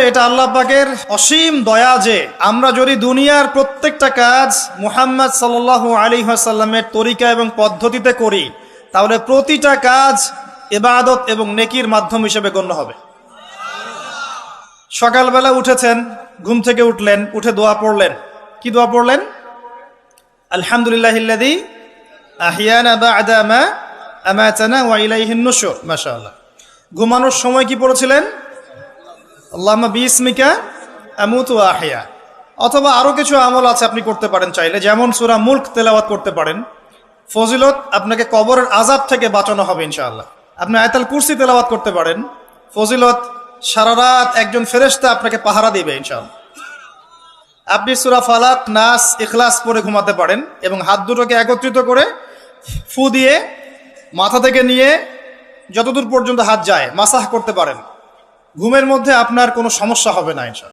এটা আল্লাহ পাকের অসীম দয়া যে আমরা যদি দুনিয়ার প্রত্যেকটা কাজ মুহাম্মদ সাল্লাল্লাহু আলাইহি ওয়াসাল্লামের তরিকা এবং পদ্ধতিতে করি, তাহলে প্রতিটা কাজ ইবাদত এবং নেকির মাধ্যম হিসেবে গণ্য হবে। সকালবেলা উঠেছেন, ঘুম থেকে উঠলেন, উঠে দোয়া পড়লেন। কি দোয়া পড়লেন? আলহামদুলিল্লাহিল্লাযী আহিয়ানা বা'দা মা আমাতানা ওয়া ইলাইহিন নুশুর। মাশাআল্লাহ। ঘুমানোর সময় কি পড়েছিলেন? আল্লাহুম্মা বিসমিকা আমুতু ওয়া আহইয়া। অথবা আরো কিছু আমল আছে আপনি করতে পারেন চাইলে, যেমন সূরা মুলক তেলাওয়াত করতে পারেন। ফজিলত, আপনাকে কবরের আযাব থেকে বাঁচানো হবে ইনশাআল্লাহ। আপনি আয়াতুল কুরসি তেলাওয়াত করতে পারেন। ফজিলত, সারা রাত একজন ফেরেশতা আপনাকে পাহারা দিবে ইনশাআল্লাহ। আপনি সূরা ফালাক, নাস, ইখলাস পড়ে ঘুমাতে পারেন এবং হাত দুটোকে একত্রিত করে ফু দিয়ে মাথা থেকে নিয়ে যতদূর পর্যন্ত হাত যায় মাসাহ করতে পারেন। ঘুমের মধ্যে আপনার কোনো সমস্যা হবে না ইনশাআল্লাহ।